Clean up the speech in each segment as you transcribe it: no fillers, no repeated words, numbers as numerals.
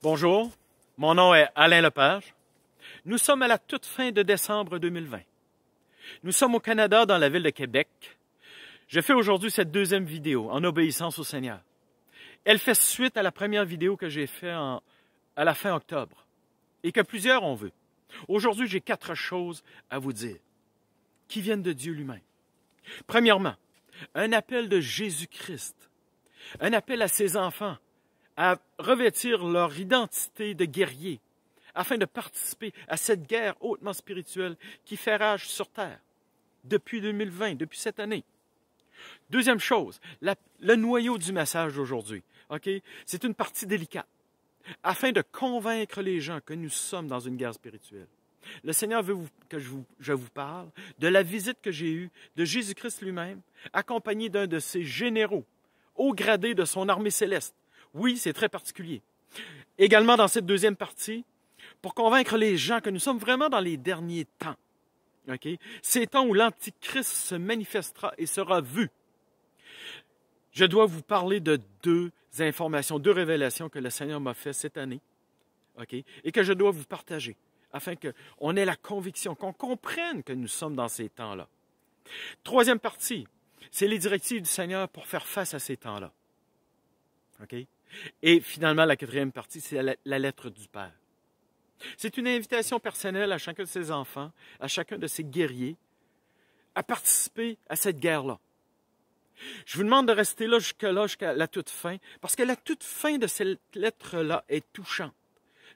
Bonjour, mon nom est Alain Lepage. Nous sommes à la toute fin de décembre 2020. Nous sommes au Canada, dans la ville de Québec. Je fais aujourd'hui cette deuxième vidéo en obéissance au Seigneur. Elle fait suite à la première vidéo que j'ai faite à la fin octobre et que plusieurs ont vu. Aujourd'hui, j'ai 4 choses à vous dire qui viennent de Dieu lui-même. Premièrement, un appel de Jésus-Christ, un appel à ses enfants à revêtir leur identité de guerrier afin de participer à cette guerre hautement spirituelle qui fait rage sur terre depuis 2020, depuis cette année. Deuxième chose, le noyau du message d'aujourd'hui, c'est une partie délicate afin de convaincre les gens que nous sommes dans une guerre spirituelle. Le Seigneur veut que je vous parle de la visite que j'ai eue de Jésus-Christ lui-même, accompagné d'un de ses généraux, haut gradé de son armée céleste. Oui, c'est très particulier. Également dans cette deuxième partie, pour convaincre les gens que nous sommes vraiment dans les derniers temps. Ces temps où l'Antichrist se manifestera et sera vu. Je dois vous parler de 2 informations, 2 révélations que le Seigneur m'a fait cette année, et que je dois vous partager, afin qu'on ait la conviction, qu'on comprenne que nous sommes dans ces temps-là. Troisième partie, c'est les directives du Seigneur pour faire face à ces temps-là. Et finalement, la 4e partie, c'est la lettre du Père. C'est une invitation personnelle à chacun de ses enfants, à chacun de ses guerriers, à participer à cette guerre-là. Je vous demande de rester là jusqu'à la toute fin, parce que la toute fin de cette lettre-là est touchante.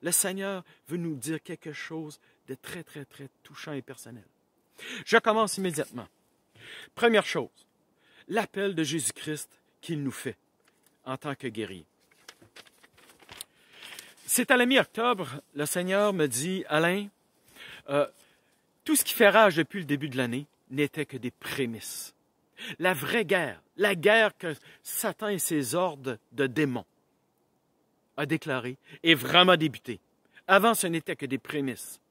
Le Seigneur veut nous dire quelque chose de très, très, très touchant et personnel. Je commence immédiatement. Première chose, l'appel de Jésus-Christ qu'il nous fait en tant que guerrier. C'est à la mi-octobre, le Seigneur me dit, Alain, tout ce qui fait rage depuis le début de l'année n'était que des prémices. La vraie guerre, la guerre que Satan et ses ordres de démons a déclaré, est vraiment débutée. Avant, ce n'était que des prémices,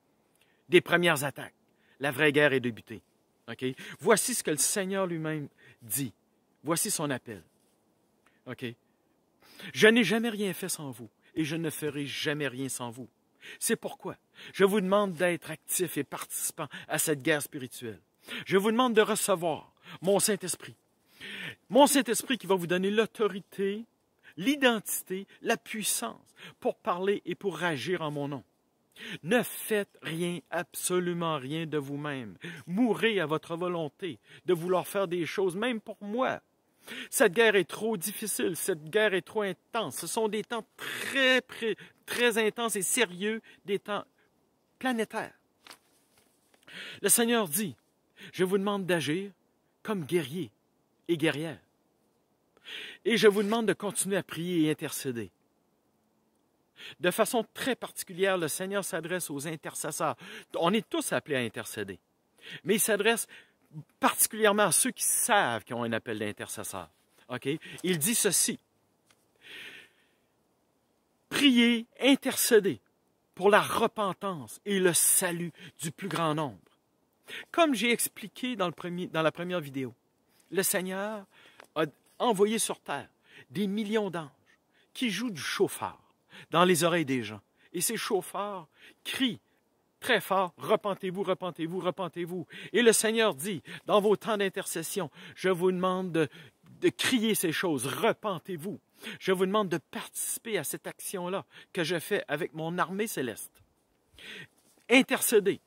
des premières attaques. La vraie guerre est débutée. Voici ce que le Seigneur lui-même dit. Voici son appel. Je n'ai jamais rien fait sans vous et je ne ferai jamais rien sans vous. C'est pourquoi je vous demande d'être actifs et participants à cette guerre spirituelle. Je vous demande de recevoir mon Saint-Esprit. Mon Saint-Esprit qui va vous donner l'autorité, l'identité, la puissance pour parler et pour agir en mon nom. Ne faites rien, absolument rien de vous-même. Mourrez à votre volonté de vouloir faire des choses, même pour moi. Cette guerre est trop difficile, cette guerre est trop intense. Ce sont des temps très intenses et sérieux, des temps planétaires. Le Seigneur dit, je vous demande d'agir comme guerrier et guerrière. Et je vous demande de continuer à prier et intercéder. De façon très particulière, le Seigneur s'adresse aux intercesseurs. On est tous appelés à intercéder. Mais il s'adresse particulièrement à ceux qui savent qu'ils ont un appel d'intercesseur. Il dit ceci. Priez, intercédez pour la repentance et le salut du plus grand nombre. Comme j'ai expliqué dans la première vidéo, le Seigneur a envoyé sur terre des millions d'anges qui jouent du chauffard dans les oreilles des gens. Et ces chauffards crient très fort, repentez-vous, repentez-vous, repentez-vous. Et le Seigneur dit, dans vos temps d'intercession, je vous demande de crier ces choses, repentez-vous. Je vous demande de participer à cette action-là que je fais avec mon armée céleste. Intercédez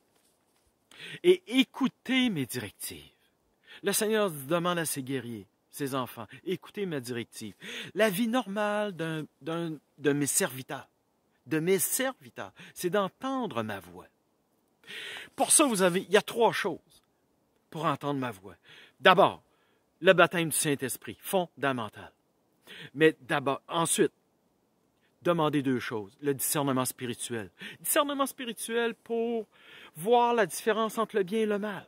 et écoutez mes directives. Le Seigneur demande à ses guerriers, ses enfants, écoutez mes directives. La vie normale de mes serviteurs, c'est d'entendre ma voix. Pour ça, il y a 3 choses pour entendre ma voix. D'abord, le baptême du Saint-Esprit, fondamental. Mais ensuite, demandez 2 choses. Le discernement spirituel. Discernement spirituel pour voir la différence entre le bien et le mal.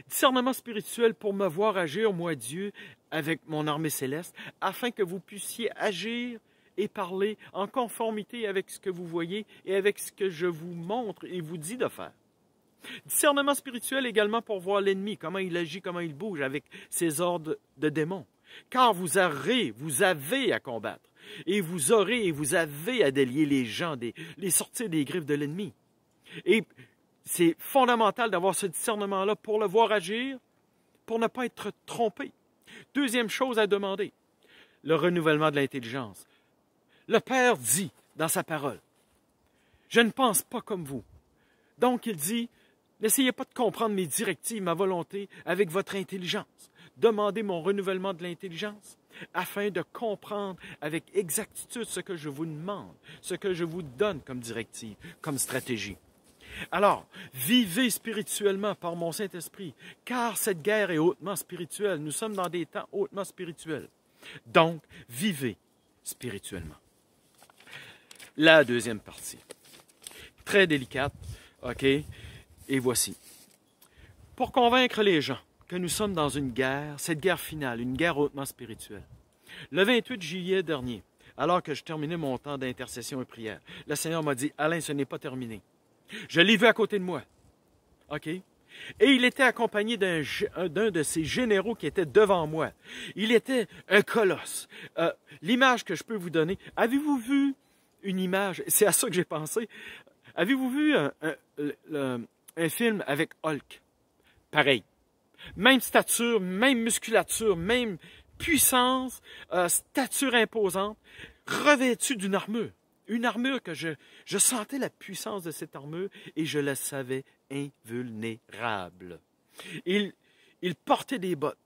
Discernement spirituel pour me voir agir, moi Dieu, avec mon armée céleste, afin que vous puissiez agir et parler en conformité avec ce que vous voyez et avec ce que je vous montre et vous dis de faire. Discernement spirituel également pour voir l'ennemi, comment il agit, comment il bouge avec ses ordres de démons. Car vous avez à combattre Et vous aurez et vous avez à délier les gens, les sortir des griffes de l'ennemi. Et c'est fondamental d'avoir ce discernement-là pour le voir agir, pour ne pas être trompé. Deuxième chose à demander, le renouvellement de l'intelligence. Le Père dit dans sa parole, « Je ne pense pas comme vous. » Donc il dit, « N'essayez pas de comprendre mes directives, ma volonté avec votre intelligence. Demandez mon renouvellement de l'intelligence afin de comprendre avec exactitude ce que je vous demande, ce que je vous donne comme directive, comme stratégie. » Alors, vivez spirituellement par mon Saint-Esprit, car cette guerre est hautement spirituelle. Nous sommes dans des temps hautement spirituels. Donc, vivez spirituellement. La deuxième partie, très délicate, OK? Et voici. Pour convaincre les gens que nous sommes dans une guerre, cette guerre finale, une guerre hautement spirituelle. Le 28 juillet dernier, alors que je terminais mon temps d'intercession et prière, le Seigneur m'a dit, « Alain, ce n'est pas terminé. » Je l'ai vu à côté de moi. OK? Et il était accompagné d'un de ces généraux qui était devant moi. Il était un colosse. L'image que je peux vous donner, avez-vous vu une image? C'est à ça que j'ai pensé. Avez-vous vu un film avec Hulk? Pareil. Même stature, même musculature, même puissance, stature imposante, revêtu d'une armure. Une armure que je sentais la puissance de cette armure et je la savais invulnérable. Il portait des bottes,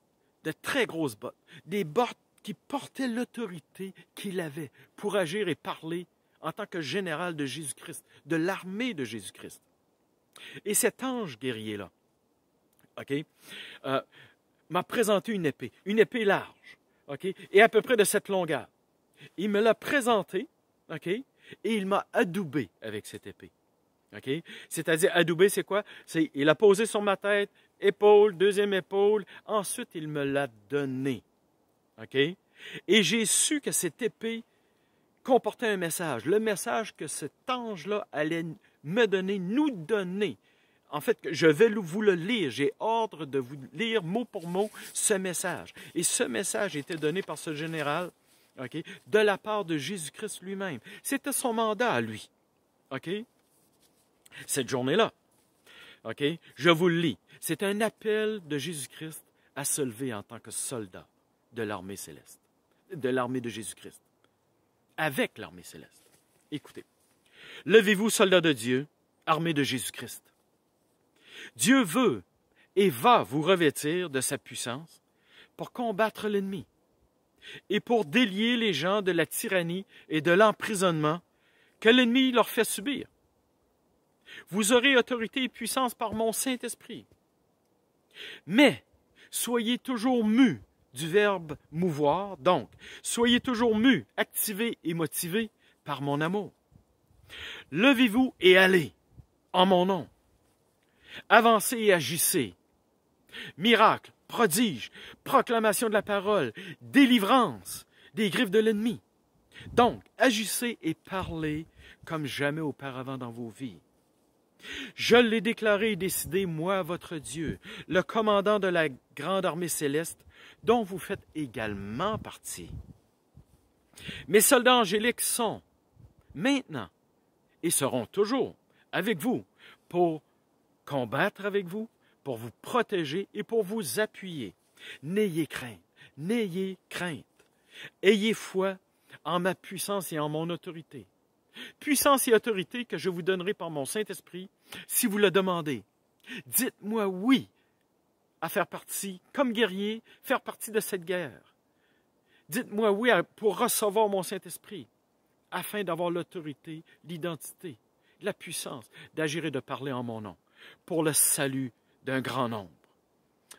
de très grosses bottes, des bottes qui portaient l'autorité qu'il avait pour agir et parler en tant que général de Jésus-Christ, de l'armée de Jésus-Christ. Et cet ange guerrier-là, OK, m'a présenté une épée large, OK, et à peu près de cette longueur. Il me l'a présentée, OK, et il m'a adoubé avec cette épée. OK? C'est-à-dire, adoubé, c'est quoi? Il a posé sur ma tête, épaule, deuxième épaule. Ensuite, il me l'a donné. OK? Et j'ai su que cette épée comportait un message. Le message que cet ange-là allait me donner, nous donner. En fait, je vais vous le lire. J'ai ordre de vous lire mot pour mot ce message. Et ce message était donné par ce général, OK, de la part de Jésus-Christ lui-même. C'était son mandat à lui. OK? Cette journée-là. OK? Je vous le lis. C'est un appel de Jésus-Christ à se lever en tant que soldat de l'armée céleste, de l'armée de Jésus-Christ, avec l'armée céleste. Écoutez. Levez-vous, soldats de Dieu, armée de Jésus-Christ. Dieu veut et va vous revêtir de sa puissance pour combattre l'ennemi et pour délier les gens de la tyrannie et de l'emprisonnement que l'ennemi leur fait subir. Vous aurez autorité et puissance par mon Saint-Esprit. Mais soyez toujours mus du verbe mouvoir, donc soyez toujours mus, activés et motivés par mon amour. Levez-vous et allez en mon nom. Avancez et agissez. Miracle, prodige, proclamation de la parole, délivrance des griffes de l'ennemi. Donc, agissez et parlez comme jamais auparavant dans vos vies. Je l'ai déclaré et décidé, moi, votre Dieu, le commandant de la grande armée céleste, dont vous faites également partie. Mes soldats angéliques sont, maintenant, et seront toujours avec vous, pour combattre avec vous, pour vous protéger et pour vous appuyer. N'ayez crainte, n'ayez crainte. Ayez foi en ma puissance et en mon autorité. Puissance et autorité que je vous donnerai par mon Saint-Esprit si vous le demandez. Dites-moi oui à faire partie, comme guerrier, faire partie de cette guerre. Dites-moi oui pour recevoir mon Saint-Esprit afin d'avoir l'autorité, l'identité, la puissance d'agir et de parler en mon nom pour le salut d'un grand nombre.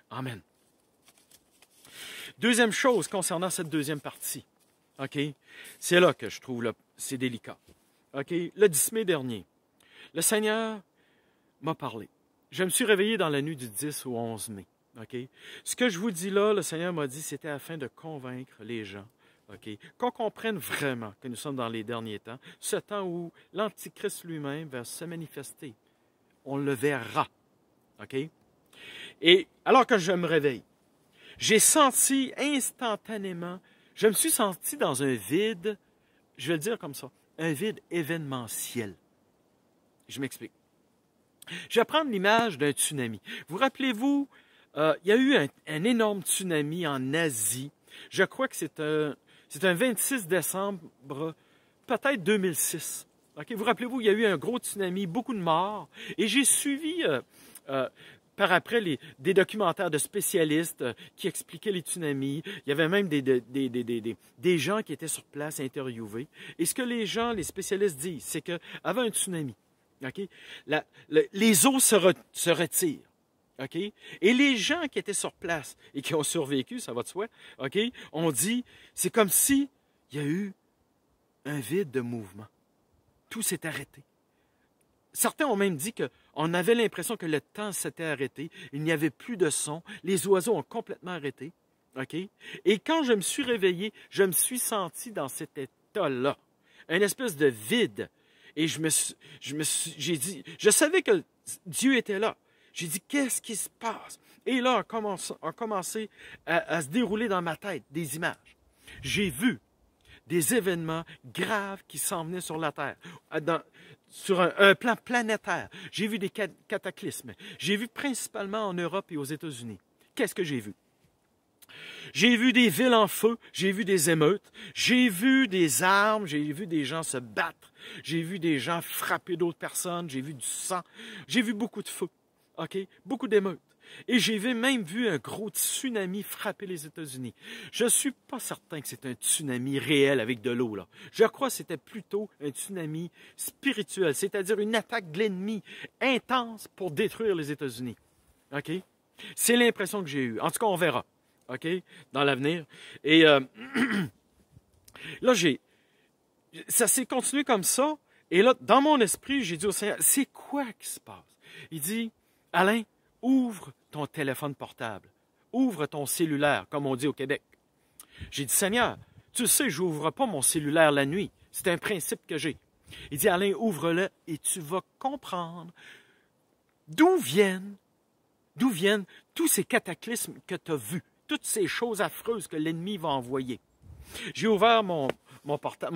Amen. Deuxième chose concernant cette deuxième partie, OK? C'est là que je trouve c'est délicat. OK? Le 10 mai dernier, le Seigneur m'a parlé. Je me suis réveillé dans la nuit du 10 au 11 mai. OK? Ce que je vous dis là, le Seigneur m'a dit, c'était afin de convaincre les gens, OK? Qu'on comprenne vraiment que nous sommes dans les derniers temps, ce temps où l'Antichrist lui-même va se manifester. On le verra. OK? Et alors que je me réveille, j'ai senti instantanément, je me suis senti dans un vide je vais le dire comme ça, un vide événementiel. Je m'explique. Je vais prendre l'image d'un tsunami. Vous rappelez-vous, il y a eu un énorme tsunami en Asie. Je crois que c'est un 26 décembre, peut-être 2006. Okay? Vous rappelez-vous, il y a eu un gros tsunami, beaucoup de morts. Et j'ai suivi par après des documentaires de spécialistes qui expliquaient les tsunamis. Il y avait même des gens qui étaient sur place interviewés. Et ce que les spécialistes disent, c'est qu'avant un tsunami, okay, les eaux se retirent. Okay? Et les gens qui étaient sur place et qui ont survécu, ça va de soi, okay, on dit, c'est comme si il y a eu un vide de mouvement. Tout s'est arrêté. Certains ont même dit qu'on avait l'impression que le temps s'était arrêté, il n'y avait plus de son, les oiseaux ont complètement arrêté. Okay? Et quand je me suis réveillé, je me suis senti dans cet état-là, une espèce de vide. Et j'ai dit, je savais que Dieu était là. J'ai dit, qu'est-ce qui se passe? Et là, a commencé à se dérouler dans ma tête des images. J'ai vu des événements graves qui s'en venaient sur la Terre, sur un plan planétaire. J'ai vu des cataclysmes. J'ai vu principalement en Europe et aux États-Unis. Qu'est-ce que j'ai vu? J'ai vu des villes en feu, j'ai vu des émeutes, j'ai vu des armes, j'ai vu des gens se battre, j'ai vu des gens frapper d'autres personnes, j'ai vu du sang, j'ai vu beaucoup de feu, okay? Beaucoup d'émeutes. Et j'ai même vu un gros tsunami frapper les États-Unis. Je ne suis pas certain que c'est un tsunami réel avec de l'eau, là. Je crois que c'était plutôt un tsunami spirituel, c'est-à-dire une attaque de l'ennemi intense pour détruire les États-Unis. Okay? C'est l'impression que j'ai eue. En tout cas, on verra. OK, dans l'avenir. Et là, ça s'est continué comme ça. Et là, dans mon esprit, j'ai dit au Seigneur, c'est quoi qui se passe? Il dit, Alain, ouvre ton téléphone portable. Ouvre ton cellulaire, comme on dit au Québec. J'ai dit, Seigneur, tu sais, je n'ouvre pas mon cellulaire la nuit. C'est un principe que j'ai. Il dit, Alain, ouvre-le et tu vas comprendre d'où viennent tous ces cataclysmes que tu as vus. Toutes ces choses affreuses que l'ennemi va envoyer. J'ai ouvert mon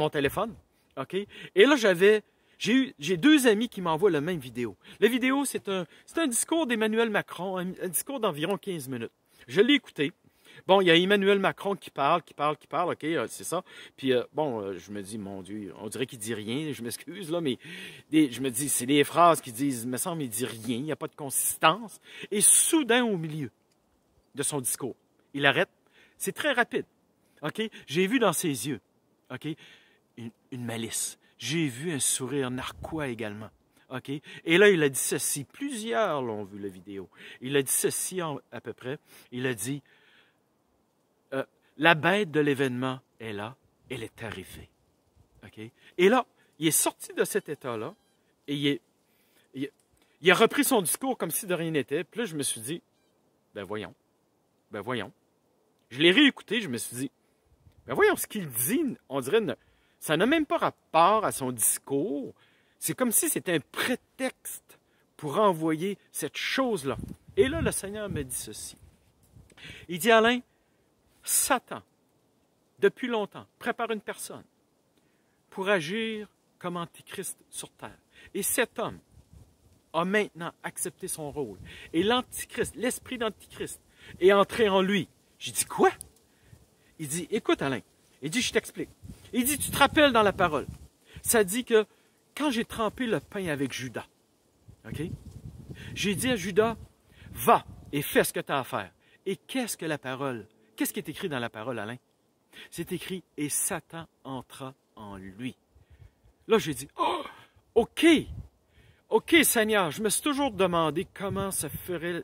téléphone, OK? Et là, j'ai deux amis qui m'envoient la même vidéo. La vidéo, c'est un discours d'Emmanuel Macron, un discours d'environ 15 minutes. Je l'ai écouté. Bon, il y a Emmanuel Macron qui parle, OK, c'est ça. Puis, je me dis, mon Dieu, on dirait qu'il dit rien, je m'excuse, là, mais je me dis, c'est des phrases qui disent, il me semble, il dit rien, il n'y a pas de consistance. Et soudain, au milieu de son discours, il arrête. C'est très rapide. OK? J'ai vu dans ses yeux, OK, une malice. J'ai vu un sourire narquois également. OK? Et là, il a dit ceci. Plusieurs l'ont vu, la vidéo. Il a dit ceci à peu près. Il a dit, la bête de l'événement est là. Elle est arrivée. OK? Et là, il est sorti de cet état-là et il a repris son discours comme si de rien n'était. Puis là, je me suis dit, ben voyons. Je l'ai réécouté, je me suis dit, ben voyons, ce qu'il dit, on dirait, ça n'a même pas rapport à son discours. C'est comme si c'était un prétexte pour envoyer cette chose-là. Et là, le Seigneur me dit ceci. Il dit, Alain, Satan, depuis longtemps, prépare une personne pour agir comme antichrist sur terre. Et cet homme a maintenant accepté son rôle. Et l'antichrist, l'esprit d'antichrist, est entré en lui. J'ai dit, quoi? Il dit, écoute Alain, il dit, je t'explique. Il dit, tu te rappelles dans la parole, ça dit que quand j'ai trempé le pain avec Judas, OK? J'ai dit à Judas, va et fais ce que tu as à faire. Et qu'est-ce que la parole? Qu'est-ce qui est écrit dans la parole, Alain? C'est écrit, et Satan entra en lui. Là, j'ai dit, oh, OK, Seigneur, je me suis toujours demandé comment ça ferait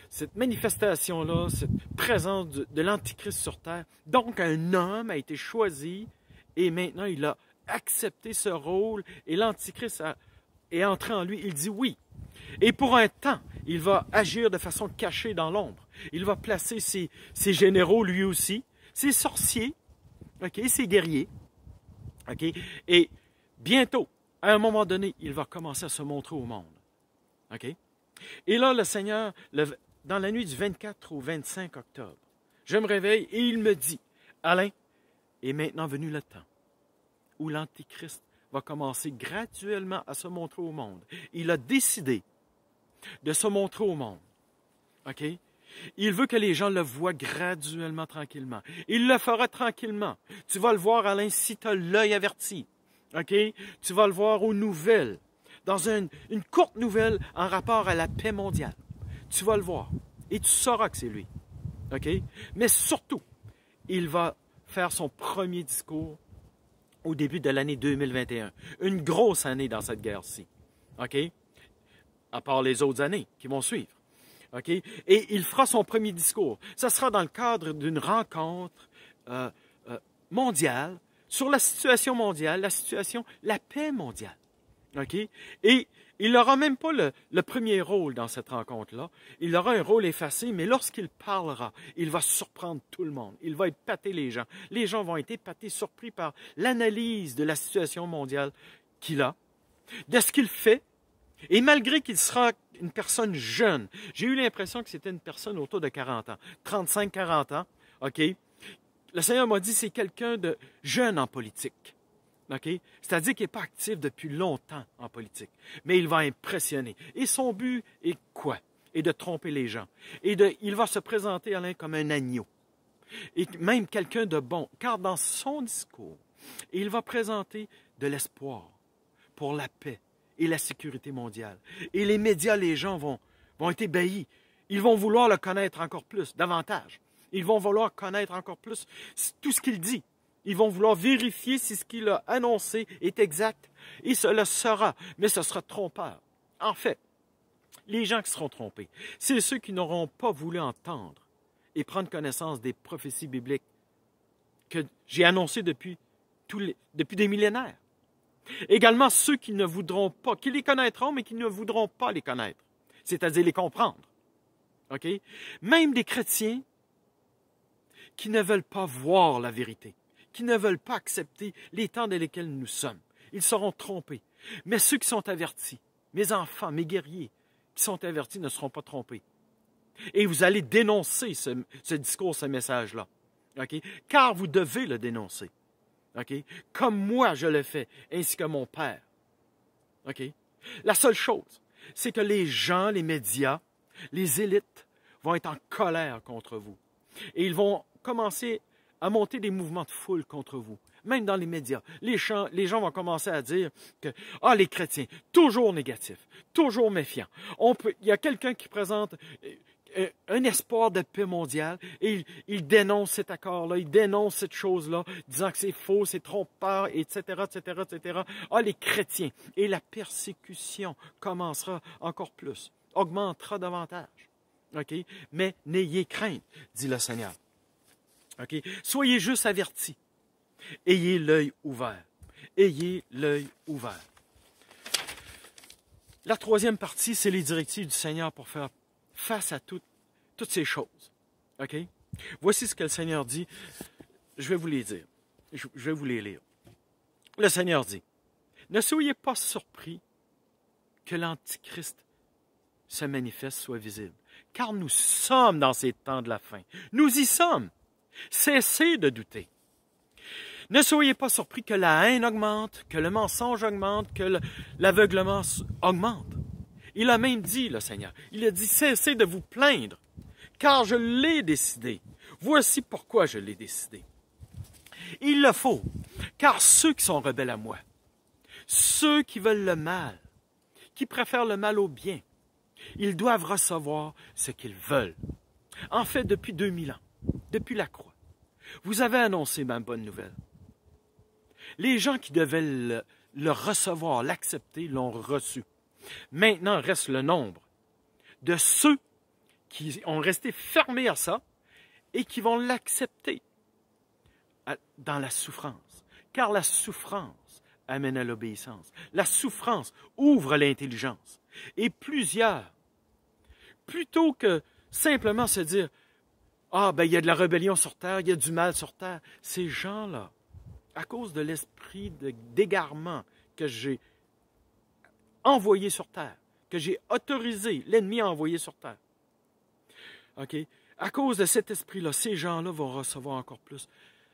cette manifestation-là, cette présence de l'Antichrist sur terre. Donc, un homme a été choisi et maintenant, il a accepté ce rôle et l'Antichrist est entré en lui. Il dit oui. Et pour un temps, il va agir de façon cachée dans l'ombre. Il va placer ses généraux, lui aussi, ses sorciers, okay, ses guerriers. Okay, et bientôt, à un moment donné, il va commencer à se montrer au monde. Okay? Et là, le Seigneur, dans la nuit du 24 au 25 octobre, je me réveille et il me dit, Alain, est maintenant venu le temps où l'Antichrist va commencer graduellement à se montrer au monde. Il a décidé de se montrer au monde. OK? Il veut que les gens le voient graduellement, tranquillement. Il le fera tranquillement. Tu vas le voir, Alain, si tu as l'œil averti. OK? Tu vas le voir aux nouvelles, dans une courte nouvelle en rapport à la paix mondiale. Tu vas le voir et tu sauras que c'est lui. OK? Mais surtout, il va faire son premier discours au début de l'année 2021. Une grosse année dans cette guerre-ci. OK? À part les autres années qui vont suivre. OK? Et il fera son premier discours. Ça sera dans le cadre d'une rencontre mondiale sur la situation mondiale, la paix mondiale. OK? Et il n'aura même pas le premier rôle dans cette rencontre-là. Il aura un rôle effacé, mais lorsqu'il parlera, il va surprendre tout le monde. Il va épater les gens. Les gens vont être épatés, surpris par l'analyse de la situation mondiale qu'il a, de ce qu'il fait. Et malgré qu'il sera une personne jeune, j'ai eu l'impression que c'était une personne autour de 40 ans, 35-40 ans, OK? Le Seigneur m'a dit c'est quelqu'un de jeune en politique. Okay? C'est-à-dire qu'il n'est pas actif depuis longtemps en politique, mais il va impressionner. Et son but est quoi? Et de tromper les gens. Il va se présenter, Alain, comme un agneau. Et même quelqu'un de bon, car dans son discours, il va présenter de l'espoir pour la paix et la sécurité mondiale. Et les médias, les gens vont être ébahis. Ils vont vouloir le connaître encore plus, davantage. Ils vont vouloir connaître encore plus tout ce qu'il dit. Ils vont vouloir vérifier si ce qu'il a annoncé est exact. Et cela sera, mais ce sera trompeur. En fait, les gens qui seront trompés, c'est ceux qui n'auront pas voulu entendre et prendre connaissance des prophéties bibliques que j'ai annoncées depuis des millénaires. Également ceux qui ne voudront pas, qui les connaîtront, mais qui ne voudront pas les connaître, c'est-à-dire les comprendre. OK? Même des chrétiens qui ne veulent pas voir la vérité, qui ne veulent pas accepter les temps dans lesquels nous sommes. Ils seront trompés. Mais ceux qui sont avertis, mes enfants, mes guerriers, qui sont avertis ne seront pas trompés. Et vous allez dénoncer ce discours, ce message-là. OK? Car vous devez le dénoncer. OK? Comme moi je le fais, ainsi que mon Père. OK? La seule chose, c'est que les gens, les médias, les élites vont être en colère contre vous. Et ils vont commencer à monter des mouvements de foule contre vous, même dans les médias. Les gens vont commencer à dire que les chrétiens, toujours négatifs, toujours méfiants. Il y a quelqu'un qui présente un espoir de paix mondiale et il dénonce cet accord-là, il dénonce cette chose-là, disant que c'est faux, c'est trompeur, etc., etc., etc. Les chrétiens. Et la persécution commencera encore plus, augmentera davantage. OK? Mais n'ayez crainte, dit le Seigneur. OK? Soyez juste avertis. Ayez l'œil ouvert. Ayez l'œil ouvert. La troisième partie, c'est les directives du Seigneur pour faire face à toutes ces choses. OK? Voici ce que le Seigneur dit. Je vais vous les dire. Je vais vous les lire. Le Seigneur dit, « Ne soyez pas surpris que l'Antichrist se manifeste, soit visible, car nous sommes dans ces temps de la fin. Nous y sommes. Cessez de douter. Ne soyez pas surpris que la haine augmente, que le mensonge augmente, que l'aveuglement augmente. Il a même dit, le Seigneur, il a dit, cessez de vous plaindre, car je l'ai décidé. Voici pourquoi je l'ai décidé. Il le faut, car ceux qui sont rebelles à moi, ceux qui veulent le mal, qui préfèrent le mal au bien, ils doivent recevoir ce qu'ils veulent. En fait, depuis 2000 ans, depuis la croix, vous avez annoncé ma bonne nouvelle. Les gens qui devaient le recevoir, l'accepter, l'ont reçu. Maintenant reste le nombre de ceux qui ont resté fermés à ça et qui vont l'accepter dans la souffrance. Car la souffrance amène à l'obéissance. La souffrance ouvre l'intelligence. Et plusieurs, plutôt que simplement se dire « il y a de la rébellion sur terre, il y a du mal sur terre », ces gens-là, à cause de l'esprit d'égarement que j'ai envoyé sur terre, que j'ai autorisé l'ennemi à envoyer sur terre. OK? À cause de cet esprit-là, ces gens-là vont recevoir encore plus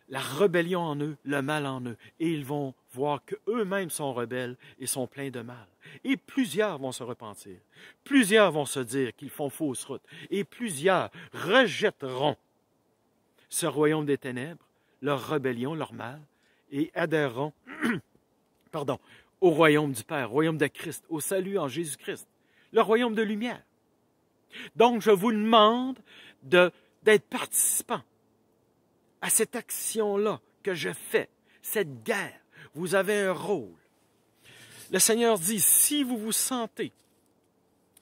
la rébellion en eux, le mal en eux. Et ils vont voir qu'eux-mêmes sont rebelles et sont pleins de mal. Et plusieurs vont se repentir. Plusieurs vont se dire qu'ils font fausse route. Et plusieurs rejetteront ce royaume des ténèbres, leur rébellion, leur mal, et adhéreront au royaume du Père, au royaume de Christ, au salut en Jésus-Christ, le royaume de lumière. Donc, je vous demande d'être participant à cette action-là que je fais, cette guerre. Vous avez un rôle. Le Seigneur dit, si vous vous sentez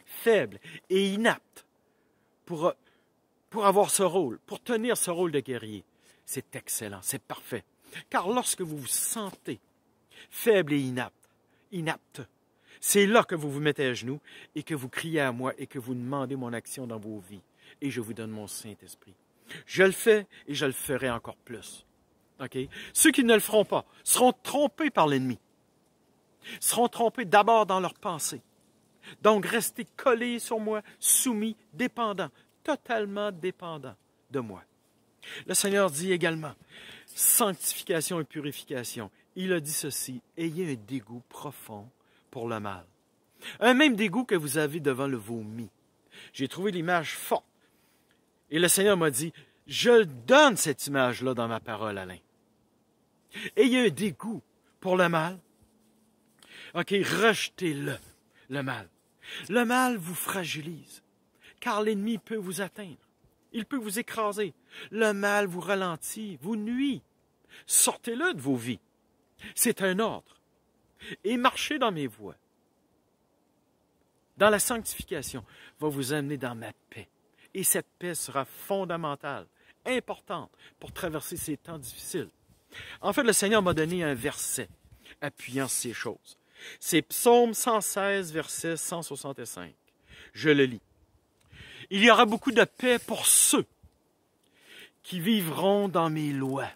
faible et inapte pour avoir ce rôle, pour tenir ce rôle de guerrier, c'est excellent, c'est parfait. Car lorsque vous vous sentez faible et inapte, c'est là que vous vous mettez à genoux et que vous criez à moi et que vous demandez mon action dans vos vies. Et je vous donne mon Saint-Esprit. Je le fais et je le ferai encore plus. Okay? Ceux qui ne le feront pas seront trompés par l'ennemi. Seront trompés d'abord dans leurs pensées. Donc, restez collés sur moi, soumis, dépendants, totalement dépendants de moi. Le Seigneur dit également, sanctification et purification. Il a dit ceci, ayez un dégoût profond pour le mal. Un même dégoût que vous avez devant le vomi. J'ai trouvé l'image forte. Et le Seigneur m'a dit, je donne cette image-là dans ma parole, Alain. Ayez un dégoût pour le mal. OK, rejetez-le, le mal. Le mal vous fragilise, car l'ennemi peut vous atteindre. Il peut vous écraser. Le mal vous ralentit, vous nuit. Sortez-le de vos vies. C'est un ordre. Et marchez dans mes voies. Dans la sanctification, va vous amener dans ma paix. Et cette paix sera fondamentale, importante pour traverser ces temps difficiles. En fait, le Seigneur m'a donné un verset appuyant ces choses. C'est Psaume 116, verset 165. Je le lis. Il y aura beaucoup de paix pour ceux qui vivront dans mes lois,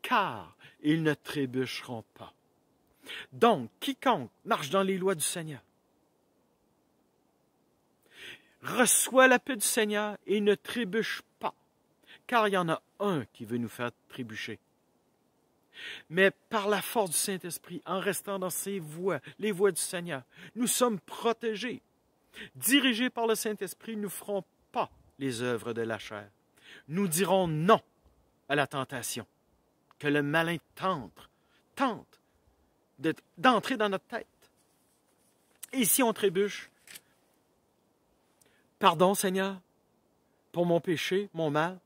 car ils ne trébucheront pas. Donc, quiconque marche dans les lois du Seigneur reçoit la paix du Seigneur et ne trébuche pas, car il y en a un qui veut nous faire trébucher. Mais par la force du Saint-Esprit, en restant dans ses voies, les voies du Seigneur, nous sommes protégés. Dirigés par le Saint-Esprit, nous ne ferons pas les œuvres de la chair. Nous dirons non à la tentation que le malin tente d'entrer dans notre tête. Et si on trébuche, pardon Seigneur, pour mon péché, mon mal,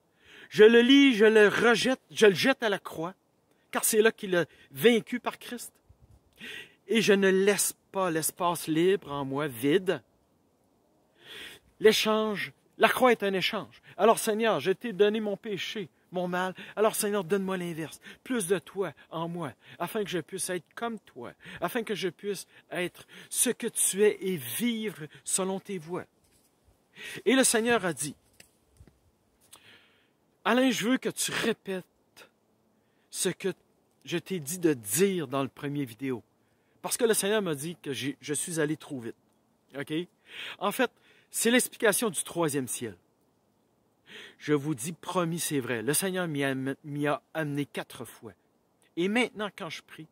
je le lis, je le rejette, je le jette à la croix, car c'est là qu'il a vaincu par Christ. Et je ne laisse pas l'espace libre en moi, vide. L'échange, la croix est un échange. Alors Seigneur, je t'ai donné mon péché, mon mal. Alors Seigneur, donne-moi l'inverse. Plus de toi en moi, afin que je puisse être comme toi, afin que je puisse être ce que tu es et vivre selon tes voies. Et le Seigneur a dit, Alain, je veux que tu répètes ce que je t'ai dit de dire dans le premier vidéo. Parce que le Seigneur m'a dit que je suis allé trop vite. OK? En fait, c'est l'explication du troisième ciel. Je vous dis, promis, c'est vrai. Le Seigneur m'y a amené 4 fois. Et maintenant, quand je prie,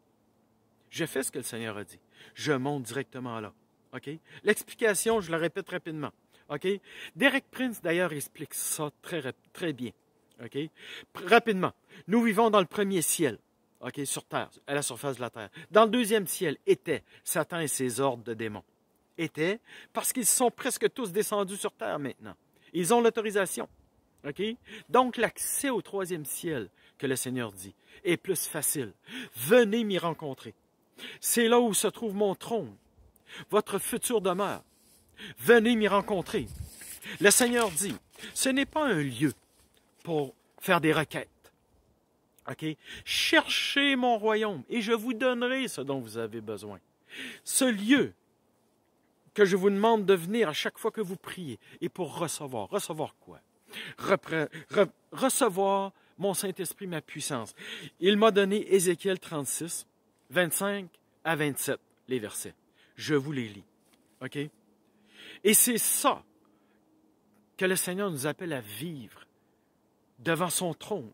je fais ce que le Seigneur a dit. Je monte directement là. OK? L'explication, je la répète rapidement. OK? Derek Prince, d'ailleurs, explique ça très bien. OK? Rapidement. Nous vivons dans le premier ciel. OK? Sur terre, à la surface de la terre. Dans le deuxième ciel étaient Satan et ses ordres de démons. Étaient parce qu'ils sont presque tous descendus sur terre maintenant. Ils ont l'autorisation. OK? Donc, l'accès au troisième ciel, que le Seigneur dit, est plus facile. Venez m'y rencontrer. C'est là où se trouve mon trône, votre future demeure. Venez m'y rencontrer. Le Seigneur dit, ce n'est pas un lieu pour faire des requêtes. OK? Cherchez mon royaume et je vous donnerai ce dont vous avez besoin. Ce lieu que je vous demande de venir à chaque fois que vous priez est pour recevoir. Recevoir quoi? Recevoir mon Saint-Esprit, ma puissance. Il m'a donné Ézéchiel 36, 25 à 27, les versets. Je vous les lis. OK? Et c'est ça que le Seigneur nous appelle à vivre devant son trône,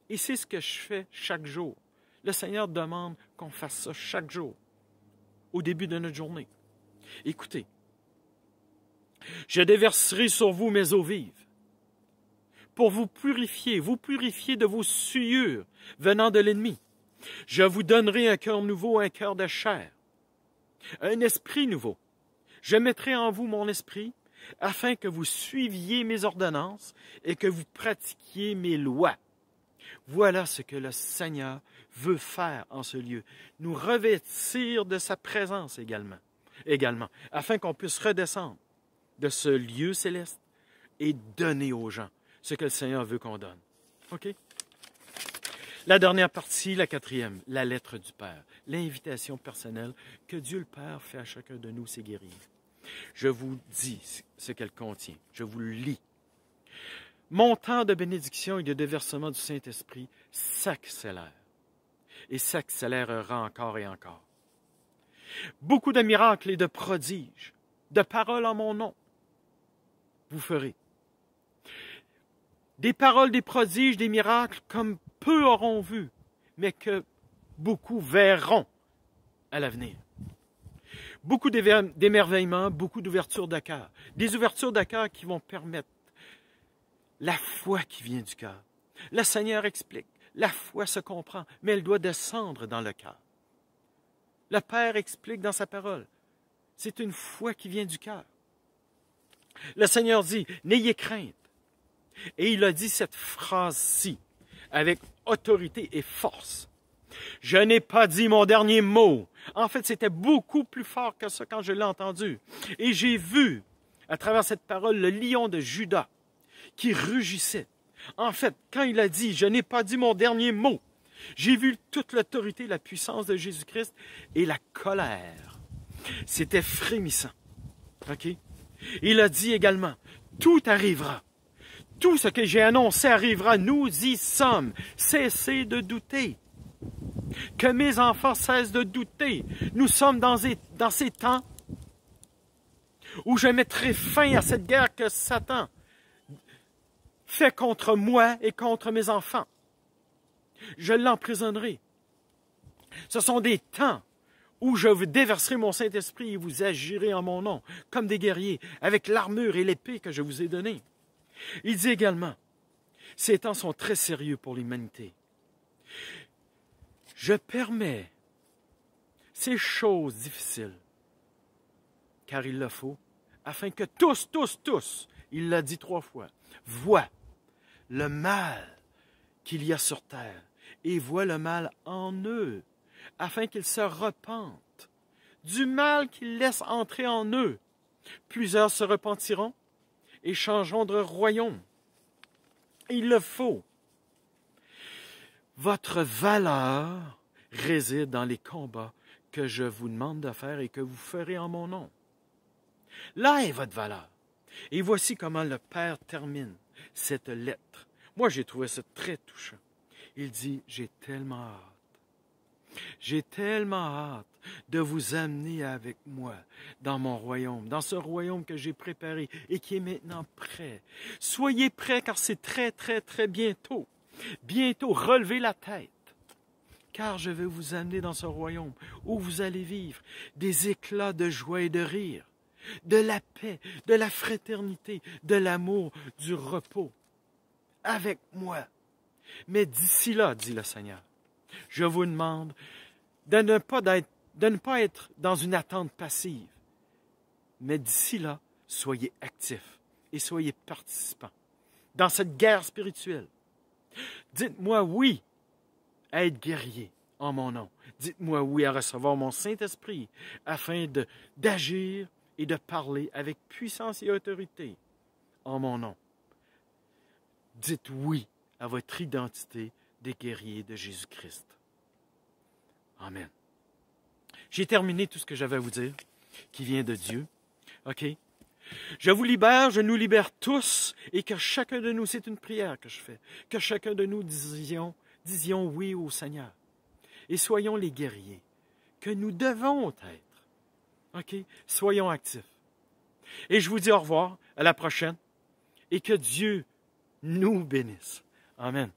Et c'est ce que je fais chaque jour. Le Seigneur demande qu'on fasse ça chaque jour, au début de notre journée. Écoutez, je déverserai sur vous mes eaux vives, pour vous purifier de vos souillures venant de l'ennemi. Je vous donnerai un cœur nouveau, un cœur de chair, un esprit nouveau. Je mettrai en vous mon esprit, afin que vous suiviez mes ordonnances et que vous pratiquiez mes lois. Voilà ce que le Seigneur veut faire en ce lieu, nous revêtir de sa présence également, afin qu'on puisse redescendre de ce lieu céleste et donner aux gens ce que le Seigneur veut qu'on donne. OK? La dernière partie, la quatrième, la lettre du Père, l'invitation personnelle que Dieu le Père fait à chacun de nous, c'est guérir. Je vous dis ce qu'elle contient. Je vous le lis. Mon temps de bénédiction et de déversement du Saint-Esprit s'accélère et s'accélérera encore et encore. Beaucoup de miracles et de prodiges, de paroles en mon nom, vous ferez. Des paroles, des prodiges, des miracles comme peu auront vu, mais que beaucoup verront à l'avenir. Beaucoup d'émerveillements, beaucoup d'ouvertures de cœur. Des ouvertures de cœur qui vont permettre la foi qui vient du cœur. Le Seigneur explique, la foi se comprend, mais elle doit descendre dans le cœur. Le Père explique dans sa parole, c'est une foi qui vient du cœur. Le Seigneur dit, n'ayez crainte. Et il a dit cette phrase-ci, avec autorité et force. Je n'ai pas dit mon dernier mot. En fait, c'était beaucoup plus fort que ça quand je l'ai entendu. Et j'ai vu, à travers cette parole, le lion de Juda qui rugissait. En fait, quand il a dit « Je n'ai pas dit mon dernier mot », j'ai vu toute l'autorité, la puissance de Jésus-Christ et la colère. C'était frémissant. OK? Il a dit également « Tout arrivera. Tout ce que j'ai annoncé arrivera. Nous y sommes. Cessez de douter. » Que mes enfants cessent de douter. Nous sommes dans ces temps où je mettrai fin à cette guerre que Satan fait contre moi et contre mes enfants. Je l'emprisonnerai. Ce sont des temps où je vous déverserai mon Saint-Esprit et vous agirez en mon nom, comme des guerriers, avec l'armure et l'épée que je vous ai donnée. Il dit également, ces temps sont très sérieux pour l'humanité. Je permets ces choses difficiles, car il le faut, afin que tous, il l'a dit 3 fois, voient le mal qu'il y a sur terre et voient le mal en eux, afin qu'ils se repentent du mal qu'ils laissent entrer en eux. Plusieurs se repentiront et changeront de royaume. Il le faut. Votre valeur réside dans les combats que je vous demande de faire et que vous ferez en mon nom. Là est votre valeur. Et voici comment le Père termine cette lettre. Moi, j'ai trouvé ça très touchant. Il dit, j'ai tellement hâte de vous amener avec moi dans mon royaume, dans ce royaume que j'ai préparé et qui est maintenant prêt. Soyez prêts car c'est très, très, très bientôt. Bientôt, relevez la tête, car je vais vous amener dans ce royaume où vous allez vivre des éclats de joie et de rire, de la paix, de la fraternité, de l'amour, du repos, avec moi. Mais d'ici là, dit le Seigneur, je vous demande de ne pas être dans une attente passive, mais d'ici là, soyez actifs et soyez participants dans cette guerre spirituelle. Dites-moi oui à être guerrier en mon nom. Dites-moi oui à recevoir mon Saint-Esprit afin d'agir et de parler avec puissance et autorité en mon nom. Dites oui à votre identité des guerriers de Jésus-Christ. Amen. J'ai terminé tout ce que j'avais à vous dire, qui vient de Dieu. OK? Je vous libère, je nous libère tous, et que chacun de nous, c'est une prière que je fais, que chacun de nous disions oui au Seigneur. Et soyons les guerriers que nous devons être. OK? Soyons actifs. Et je vous dis au revoir, à la prochaine, et que Dieu nous bénisse. Amen.